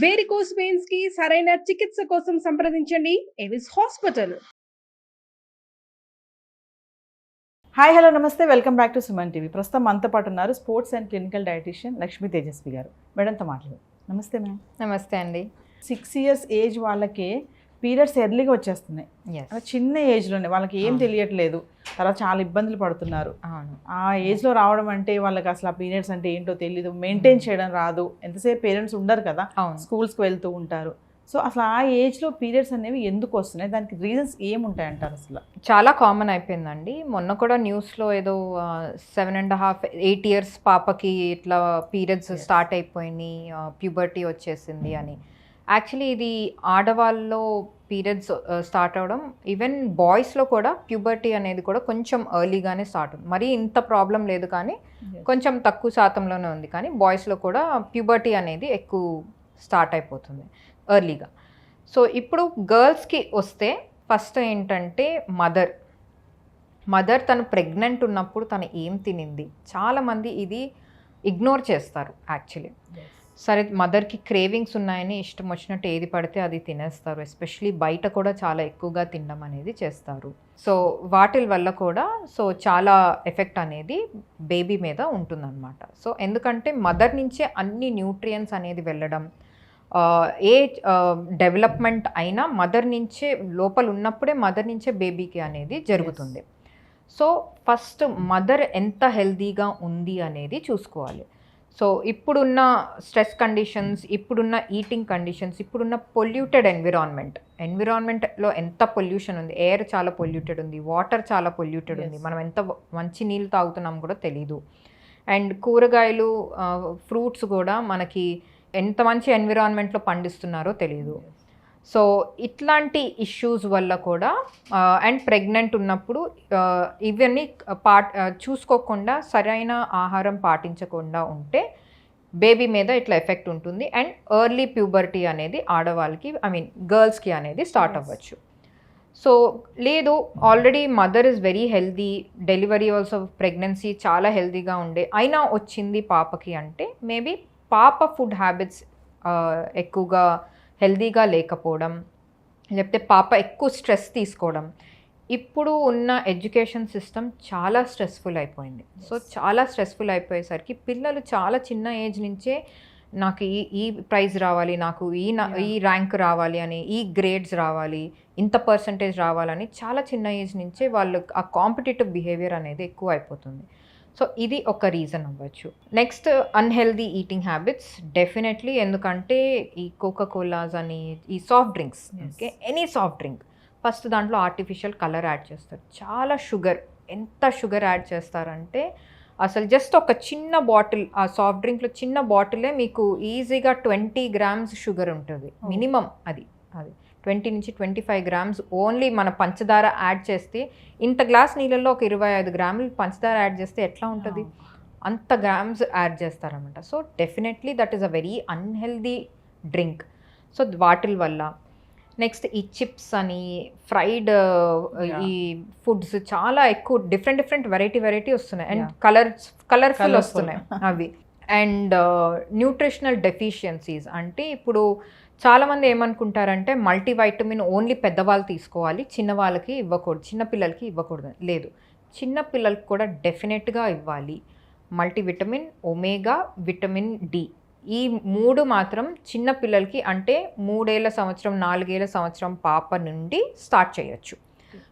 Varicose veins కి సరైన చికిత్స కోసం సంప్రదించండి ఎవిస్ హాస్పిటల్. హాయ్ హలో నమస్తే, welcome back to Suman TV. ప్రస్తుతం మనతో పాటు ఉన్నారు sports and clinical dietitian Lakshmi Tejaswi గారు. మేడంతో మాట్లాడు. నమస్తే మ్యామ్. నమస్తే అండి. 6 years ఏజ్ వాళ్ళకే పీరియడ్స్ ఎర్లీగా వచ్చేస్తున్నాయి. అలా చిన్న ఏజ్లోనే వాళ్ళకి ఏం తెలియట్లేదు, తర్వాత చాలా ఇబ్బందులు పడుతున్నారు. ఆ ఏజ్లో రావడం అంటే వాళ్ళకి అసలు ఆ పీరియడ్స్ అంటే ఏంటో తెలీదు, మెయింటైన్ చేయడం రాదు. ఎంతసేపు పేరెంట్స్ ఉండరు కదా, స్కూల్స్కి వెళ్తూ ఉంటారు. సో అసలు ఆ ఏజ్లో పీరియడ్స్ అనేవి ఎందుకు వస్తున్నాయి, దానికి రీజన్స్ ఏముంటాయి అంటారు? అసలు చాలా కామన్ అయిపోయిందండి. మొన్న కూడా న్యూస్లో ఏదో 7.5 8 years పాపకి ఇట్లా పీరియడ్స్ స్టార్ట్ అయిపోయినాయి, ప్యూబర్టీ వచ్చేసింది అని. యాక్చువల్లీ ఇది ఆడవాళ్ళలో పీరియడ్స్ స్టార్ట్ అవ్వడం, ఈవెన్ బాయ్స్లో కూడా ప్యూబర్టీ అనేది కూడా కొంచెం ఎర్లీగానే స్టార్ట్ అవుతుంది. మరీ ఇంత ప్రాబ్లం లేదు, కానీ కొంచెం తక్కువ శాతంలోనే ఉంది. కానీ బాయ్స్లో కూడా ప్యూబర్టీ అనేది ఎక్కువ స్టార్ట్ అయిపోతుంది ఎర్లీగా. సో ఇప్పుడు గర్ల్స్కి వస్తే ఫస్ట్ ఏంటంటే మదర్ తను ప్రెగ్నెంట్ ఉన్నప్పుడు తను ఏం తినింది, చాలామంది ఇది ఇగ్నోర్ చేస్తారు యాక్చువల్లీ. సరే, మదర్కి క్రేవింగ్స్ ఉన్నాయని ఇష్టం వచ్చినట్టు ఏది పడితే అది తినేస్తారు. ఎస్పెషలీ బయట కూడా చాలా ఎక్కువగా తినడం అనేది చేస్తారు. సో వాటి వల్ల కూడా చాలా ఎఫెక్ట్ అనేది బేబీ మీద ఉంటుందన్నమాట. సో ఎందుకంటే మదర్ నుంచే అన్ని న్యూట్రియంట్స్ అనేది వెళ్ళడం, ఏ డెవలప్మెంట్ అయినా మదర్ నుంచే, లోపల ఉన్నప్పుడే మదర్ నుంచే బేబీకి అనేది జరుగుతుంది. సో ఫస్ట్ మదర్ ఎంత హెల్తీగా ఉంది అనేది చూసుకోవాలి. సో ఇప్పుడున్న స్ట్రెస్ కండిషన్స్, ఇప్పుడున్న ఈటింగ్ కండిషన్స్, ఇప్పుడున్న పొల్యూటెడ్ ఎన్విరాన్మెంట్లో ఎంత పొల్యూషన్ ఉంది, ఎయిర్ చాలా పొల్యూటెడ్ ఉంది, వాటర్ చాలా పొల్యూటెడ్ ఉంది, మనం ఎంత మంచి నీళ్ళు తాగుతున్నాం కూడా తెలీదు. అండ్ కూరగాయలు, ఫ్రూట్స్ కూడా మనకి ఎంత మంచి ఎన్విరాన్మెంట్లో పండిస్తున్నారో తెలియదు. సో ఇట్లాంటి ఇష్యూస్ వల్ల కూడా అండ్ ప్రెగ్నెంట్ ఉన్నప్పుడు ఇవన్నీ చూసుకోకుండా సరైన ఆహారం పాటించకుండా ఉంటే బేబీ మీద ఇట్లా ఎఫెక్ట్ ఉంటుంది. అండ్ ఎర్లీ ప్యూబర్టీ అనేది ఆడవాళ్ళకి, గర్ల్స్కి అనేది స్టార్ట్ అవ్వచ్చు. సో లేదు, already mother is very healthy, delivery also pregnancy చాలా హెల్దీగా ఉండే అయినా వచ్చింది పాపకి అంటే మేబీ పాప ఫుడ్ హ్యాబిట్స్ ఎక్కువగా హెల్దీగా లేకపోవడం, లేకపోతే పాప ఎక్కువ స్ట్రెస్ తీసుకోవడం. ఇప్పుడు ఉన్న ఎడ్యుకేషన్ సిస్టమ్ చాలా స్ట్రెస్ఫుల్ అయిపోయింది. సో చాలా స్ట్రెస్ఫుల్ అయిపోయేసరికి పిల్లలు చాలా చిన్న ఏజ్ నుంచే నాకు ఈ ప్రైజ్ రావాలి, నాకు ఈ ర్యాంక్ రావాలి అని, ఈ గ్రేడ్స్ రావాలి, ఇంత పర్సంటేజ్ రావాలని చాలా చిన్న ఏజ్ నుంచే వాళ్ళు ఆ కాంపిటేటివ్ బిహేవియర్ అనేది ఎక్కువ అయిపోతుంది. సో ఇది ఒక రీజన్ అవ్వచ్చు. Next, unhealthy eating habits definitely. ఎందుకంటే ఈ కోకాకోలాస్ అని, ఈ soft drinks, okay, any soft drink, first దాంట్లో ఆర్టిఫిషియల్ కలర్ యాడ్ చేస్తారు, చాలా షుగర్. ఎంత షుగర్ యాడ్ చేస్తారంటే అసలు జస్ట్ ఒక చిన్న బాటిల్, ఆ సాఫ్ట్ డ్రింక్లో చిన్న బాటిలే మీకు ఈజీగా 20 grams షుగర్ ఉంటుంది మినిమం. అది 20 నుంచి 25 grams ఓన్లీ మన పంచదార యాడ్ చేస్తే, ఇంత గ్లాస్ నీళ్ళల్లో ఒక 25 grams పంచదార యాడ్ చేస్తే ఎట్లా ఉంటుంది, అంత గ్రామ్స్ యాడ్ చేస్తారనమాట. So definitely that is a very unhealthy drink. So వాటి వల్ల నెక్స్ట్ ఈ చిప్స్ అని, ఫ్రైడ్ ఈ ఫుడ్స్ చాలా ఎక్కువ డిఫరెంట్ వెరైటీ వస్తున్నాయి. అండ్ కలర్ఫుల్ వస్తున్నాయి అవి. అండ్ న్యూట్రిషనల్ డెఫిషియన్సీస్ అంటే ఇప్పుడు చాలామంది ఏమనుకుంటారంటే మల్టీవైటమిన్ ఓన్లీ పెద్దవాళ్ళు తీసుకోవాలి, చిన్నవాళ్ళకి ఇవ్వకూడదు, చిన్నపిల్లలకి ఇవ్వకూడదు. లేదు, చిన్నపిల్లలకి కూడా డెఫినెట్గా ఇవ్వాలి. మల్టీవిటమిన్, ఒమేగా, విటమిన్ డి, ఈ 3 మాత్రం చిన్నపిల్లలకి అంటే 3 ఏళ్ల సంవత్సరం 4 ఏళ్ల సంవత్సరం పాప నుండి స్టార్ట్ చేయొచ్చు.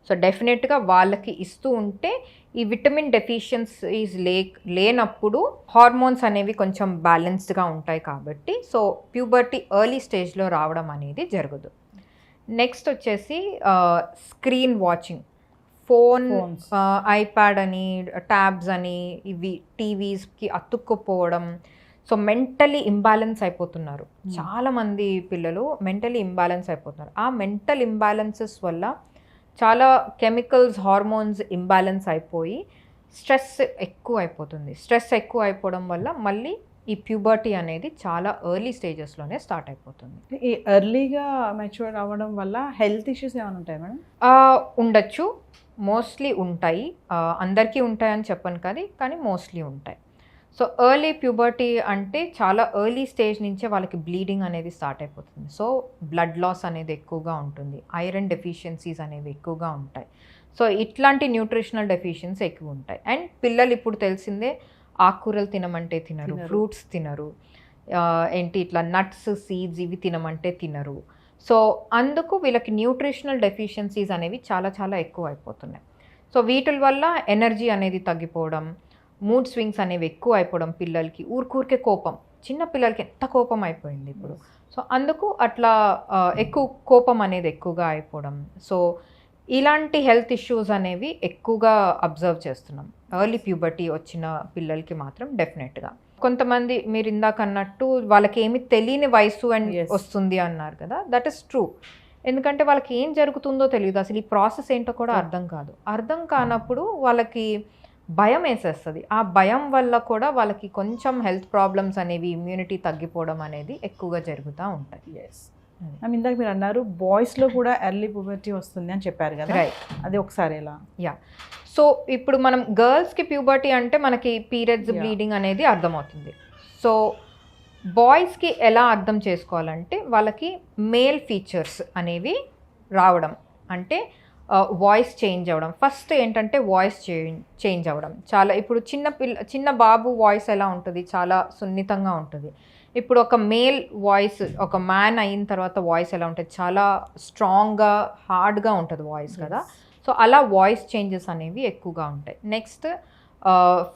సో డెఫినెట్గా వాళ్ళకి ఇస్తూ ఉంటే ఈ విటమిన్ డెఫిషియన్సీస్ లేనప్పుడు హార్మోన్స్ అనేవి కొంచెం బ్యాలెన్స్డ్గా ఉంటాయి కాబట్టి సో ప్యూబర్టీ ఎర్లీ స్టేజ్లో రావడం అనేది జరగదు. నెక్స్ట్ వచ్చేసి స్క్రీన్ వాచింగ్, ఐప్యాడ్ అని, ట్యాబ్స్ అని, ఇవి టీవీస్కి అతుక్కుపోవడం. సో మెంటలీ ఇంబ్యాలెన్స్ అయిపోతున్నారు చాలామంది పిల్లలు, మెంటలీ ఇంబ్యాలెన్స్ అయిపోతున్నారు. ఆ మెంటల్ ఇంబ్యాలెన్సెస్ వల్ల చాలా కెమికల్స్, హార్మోన్స్ ఇంబ్యాలెన్స్ అయిపోయి స్ట్రెస్ ఎక్కువ అయిపోతుంది. స్ట్రెస్ ఎక్కువ అయిపోవడం వల్ల మళ్ళీ ఈ ప్యూబర్టీ అనేది చాలా ఎర్లీ స్టేజెస్లోనే స్టార్ట్ అయిపోతుంది. ఈ ఎర్లీగా మెచ్యూర్ అవ్వడం వల్ల హెల్త్ ఇష్యూస్ ఏమైనా ఉంటాయి మేడం? ఉండొచ్చు, మోస్ట్లీ ఉంటాయి. అందరికీ ఉంటాయని చెప్పను కానీ మోస్ట్లీ ఉంటాయి. సో ఎర్లీ ప్యూబర్టీ అంటే చాలా ఎర్లీ స్టేజ్ నుంచే వాళ్ళకి బ్లీడింగ్ అనేది స్టార్ట్ అయిపోతుంది. సో బ్లడ్ లాస్ అనేది ఎక్కువగా ఉంటుంది, ఐరన్ డెఫిషియన్సీస్ అనేవి ఎక్కువగా ఉంటాయి. సో ఇట్లాంటి న్యూట్రిషనల్ డెఫిషియన్సీ ఎక్కువ ఉంటాయి. అండ్ పిల్లలు ఇప్పుడు తెలిసిందే ఆకుకూరలు తినమంటే తినరు, ఫ్రూట్స్ తినరు, ఏంటి ఇట్లా నట్స్ సీడ్స్ ఇవి తినమంటే తినరు. సో అందుకు వీళ్ళకి న్యూట్రిషనల్ డెఫిషియన్సీస్ అనేవి చాలా చాలా ఎక్కువ అయిపోతున్నాయి. సో వీటి వల్ల ఎనర్జీ అనేది తగ్గిపోవడం, మూడ్ స్వింగ్స్ అనేవి ఎక్కువ అయిపోవడం, పిల్లలకి ఊరికే కోపం, చిన్న పిల్లలకి ఎంత కోపం అయిపోయింది ఇప్పుడు. సో అందుకు అట్లా ఎక్కువ కోపం అనేది ఎక్కువగా అయిపోవడం. సో ఇలాంటి హెల్త్ ఇష్యూస్ అనేవి ఎక్కువగా అబ్జర్వ్ చేస్తున్నాం ఎర్లీ ప్యూబర్టీ వచ్చిన పిల్లలకి మాత్రం డెఫినెట్గా. కొంతమంది మీరు ఇందాక అన్నట్టు వాళ్ళకి ఏమి తెలియని వయసు అండ్ వస్తుంది అన్నారు కదా, దట్ ఈస్ ట్రూ. ఎందుకంటే వాళ్ళకి ఏం జరుగుతుందో తెలియదు, అసలు ఈ ప్రాసెస్ ఏంటో కూడా అర్థం కాదు. అర్థం కానప్పుడు వాళ్ళకి భయం వేసేస్తుంది. ఆ భయం వల్ల కూడా వాళ్ళకి కొంచెం హెల్త్ ప్రాబ్లమ్స్ అనేవి, ఇమ్యూనిటీ తగ్గిపోవడం అనేది ఎక్కువగా జరుగుతూ ఉంటాయి. ఇందాక మీరు అన్నారు బాయ్స్లో కూడా ఎర్లీ ప్యూబర్టీ వస్తుంది అని చెప్పారు కదా, అది ఒకసారి ఎలా? సో ఇప్పుడు మనం గర్ల్స్కి ప్యూబర్టీ అంటే మనకి పీరియడ్స్, బ్లీడింగ్ అనేది అర్థమవుతుంది. సో బాయ్స్కి ఎలా అర్థం చేసుకోవాలంటే వాళ్ళకి మేల్ ఫీచర్స్ అనేవి రావడం, అంటే వాయిస్ చేంజ్ అవ్వడం. ఫస్ట్ ఏంటంటే వాయిస్ చేంజ్ అవ్వడం. చాలా ఇప్పుడు చిన్న బాబు వాయిస్ ఎలా ఉంటుంది, చాలా సున్నితంగా ఉంటుంది. ఇప్పుడు ఒక మేల్ వాయిస్, ఒక మ్యాన్ అయిన తర్వాత వాయిస్ ఎలా ఉంటుంది, చాలా స్ట్రాంగ్గా హార్డ్గా ఉంటుంది వాయిస్ కదా. సో అలా వాయిస్ చేంజెస్ అనేవి ఎక్కువగా ఉంటాయి. నెక్స్ట్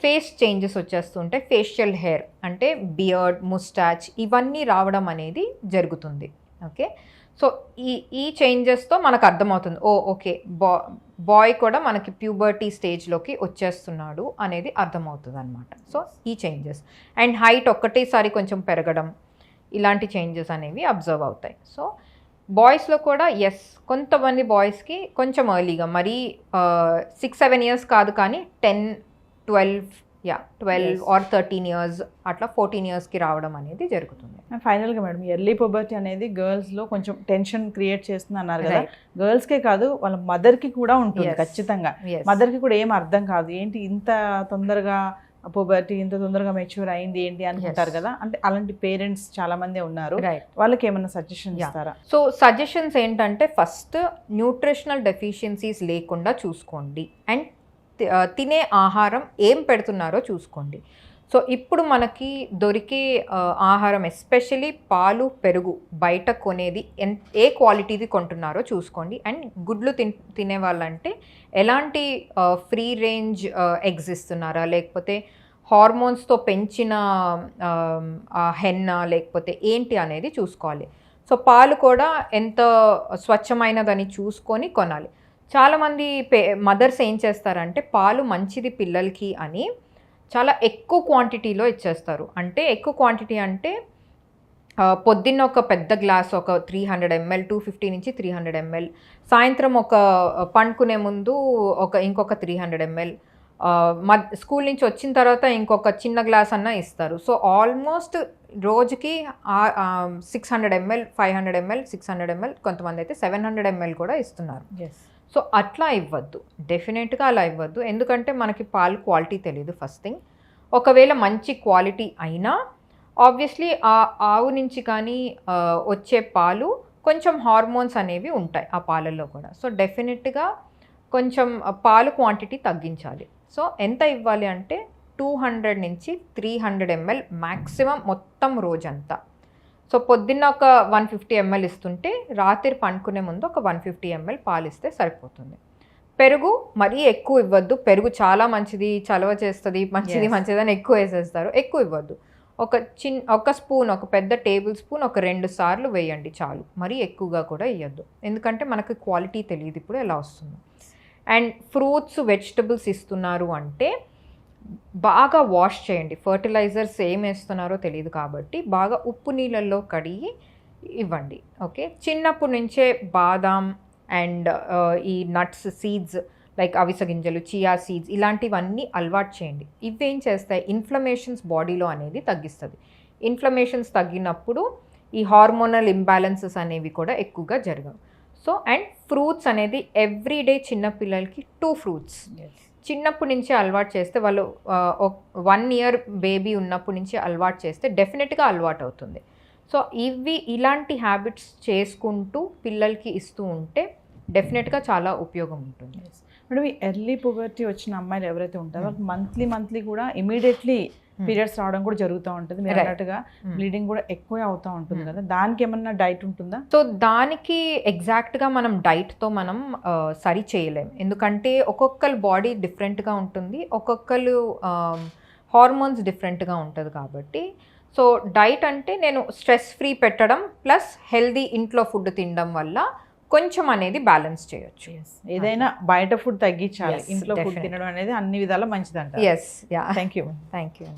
ఫేస్ చేంజెస్ వచ్చేస్తుంటాయి. ఫేషియల్ హెయిర్ అంటే బియర్డ్, ముస్టాచ్ ఇవన్నీ రావడం అనేది జరుగుతుంది. ఓకే, సో ఈ చేంజెస్తో మనకు అర్థమవుతుంది, ఓకే బాయ్ కూడా మనకి ప్యూబర్టీ స్టేజ్లోకి వచ్చేస్తున్నాడు అనేది అర్థమవుతుంది అనమాట. సో ఈ చేంజెస్ అండ్ హైట్ ఒక్కటేసారి కొంచెం పెరగడం, ఇలాంటి చేంజెస్ అనేవి అబ్జర్వ్ అవుతాయి. సో బాయ్స్లో కూడా కొంతమంది బాయ్స్కి కొంచెం ఎర్లీగా, మరీ 6-7 years కాదు కానీ 10-12 or 13 years అట్లా 14 yearsకి రావడం అనేది జరుగుతుంది. ఫైనల్గా మేడం, ఎర్లీ ప్యూబర్టీ అనేది గర్ల్స్లో కొంచెం టెన్షన్ క్రియేట్ చేస్తుంది అన్నారు కదా. గర్ల్స్కే కాదు వాళ్ళ మదర్కి కూడా ఉంటుంది ఖచ్చితంగా. మదర్కి కూడా ఏం అర్థం కాదు, ఏంటి ఇంత తొందరగా ప్యూబర్టీ, ఇంత తొందరగా మెచ్యూర్ అయింది ఏంటి అనుకుంటారు కదా. అంటే అలాంటి పేరెంట్స్ చాలా మంది ఉన్నారు, వాళ్ళకి ఏమైనా సజెషన్ ఇస్తారా? సో సజెషన్స్ ఏంటంటే ఫస్ట్ న్యూట్రిషనల్ డెఫిషియన్సీస్ లేకుండా చూసుకోండి అండ్ తినే ఆహారం ఏం పెడుతున్నారో చూసుకోండి. సో ఇప్పుడు మనకి దొరికే ఆహారం ఎస్పెషలీ పాలు, పెరుగు బయట కొనేది ఏ క్వాలిటీది కొంటున్నారో చూసుకోండి. అండ్ గుడ్లు తినే వాళ్ళంటే ఎలాంటి ఫ్రీ రేంజ్ ఎగ్స్ ఇస్తున్నారా, లేకపోతే హార్మోన్స్తో పెంచిన హెన్న లేకపోతే ఏంటి అనేది చూసుకోవాలి. సో పాలు కూడా ఎంత స్వచ్ఛమైనదని చూసుకొని కొనాలి. చాలామంది మదర్స్ ఏం చేస్తారంటే పాలు మంచిది పిల్లలకి అని చాలా ఎక్కువ క్వాంటిటీలో ఇచ్చేస్తారు. అంటే ఎక్కువ క్వాంటిటీ అంటే పొద్దున్న ఒక పెద్ద గ్లాస్ ఒక 300 ml, 250 నుంచి 300 ml, సాయంత్రం ఒక పండుకునే ముందు ఇంకొక 300 ml, స్కూల్ నుంచి వచ్చిన తర్వాత ఇంకొక చిన్న గ్లాస్ అన్నా ఇస్తారు. సో ఆల్మోస్ట్ రోజుకి 600 ml, 500 ml, 600 ml, కొంతమంది అయితే 700 ml కూడా ఇస్తున్నారు. సో అట్లా ఇవ్వద్దు, డెఫినెట్గా అలా ఇవ్వద్దు. ఎందుకంటే మనకి పాలు క్వాలిటీ తెలియదు ఫస్ట్ థింగ్. ఒకవేళ మంచి క్వాలిటీ అయినా ఆబ్వియస్లీ ఆ ఆవు నుంచి కానీ వచ్చే పాలు కొంచెం హార్మోన్స్ అనేవి ఉంటాయి ఆ పాలల్లో కూడా. సో డెఫినెట్గా కొంచెం పాలు క్వాంటిటీ తగ్గించాలి. సో ఎంత ఇవ్వాలి అంటే 200 నుంచి 300 ml మ్యాక్సిమం మొత్తం రోజంతా. సో పొద్దున్న ఒక 150 ml ఇస్తుంటే రాత్రి పండుకునే ముందు ఒక 150 ml పాలు ఇస్తే సరిపోతుంది. పెరుగు మరీ ఎక్కువ ఇవ్వద్దు, పెరుగు చాలా మంచిది, చలవ చేస్తుంది, మంచిదని ఎక్కువ వేసేస్తారు, ఎక్కువ ఇవ్వద్దు. ఒక స్పూన్, ఒక పెద్ద టేబుల్ స్పూన్ ఒక 2 సార్లు వేయండి చాలు, మరీ ఎక్కువగా కూడా ఇవ్వద్దు. ఎందుకంటే మనకు క్వాలిటీ తెలియదు ఇప్పుడు ఎలా వస్తుందో. అండ్ ఫ్రూట్స్, వెజిటబుల్స్ ఇస్తున్నారు అంటే బాగా వాష్ చేయండి. ఫర్టిలైజర్స్ ఏం వేస్తున్నారో తెలియదు కాబట్టి బాగా ఉప్పు నీళ్ళల్లో కడిగి ఇవ్వండి. ఓకే, చిన్నప్పటి నుంచే బాదాం అండ్ ఈ నట్స్, సీడ్స్ లైక్ అవిసె గింజలు, చియా సీడ్స్ ఇలాంటివన్నీ అలవాటు చేయండి. ఇవేం చేస్తాయి, ఇన్ఫ్లమేషన్స్ బాడీలో అనేది తగ్గిస్తుంది. ఇన్ఫ్లమేషన్స్ తగ్గినప్పుడు ఈ హార్మోనల్ ఇంబ్యాలెన్సెస్ అనేవి కూడా ఎక్కువగా జరగవు. సో అండ్ ఫ్రూట్స్ అనేది ఎవ్రీడే చిన్నపిల్లలకి 2 fruits, చిన్నప్పటి నుంచి అలవాటు చేస్తే వాళ్ళు 1 year బేబీ ఉన్నప్పటి నుంచి అలవాటు చేస్తే డెఫినెట్గా అలవాటు అవుతుంది. సో ఇలాంటి హ్యాబిట్స్ చేసుకుంటూ పిల్లలకి ఇస్తూ ఉంటే డెఫినెట్గా చాలా ఉపయోగం ఉంటుంది. మేడం, ఈ ఎర్లీ పుబర్టీ వచ్చిన అమ్మాయిలు ఎవరైతే ఉంటారో వాళ్ళకి మంత్లీ కూడా ఇమీడియట్లీ పీరియడ్స్ రావడం కూడా జరుగుతూ ఉంటుంది. మీరు అన్నట్టుగా బ్లీడింగ్ కూడా ఎక్కువ అవుతూ ఉంటుంది కదా, దానికి ఏమన్నా డైట్ ఉంటుందా? సో దానికి ఎగ్జాక్ట్గా మనం డైట్తో మనం సరి చేయలేము, ఎందుకంటే ఒక్కొక్కరు బాడీ డిఫరెంట్గా ఉంటుంది, ఒక్కొక్కరు హార్మోన్స్ డిఫరెంట్గా ఉంటుంది. కాబట్టి సో డైట్ అంటే నేను స్ట్రెస్ ఫ్రీ పెట్టడం ప్లస్ హెల్దీ ఇంట్లో ఫుడ్ తినడం వల్ల కొంచెం అనేది బ్యాలెన్స్ చేయొచ్చు. ఏదైనా బయట ఫుడ్ తగ్గించాలి, ఇంట్లో ఫుడ్ తినడం అనేది అన్ని విధాలా మంచిదంట. Yes, yeah, thank you. Thank you.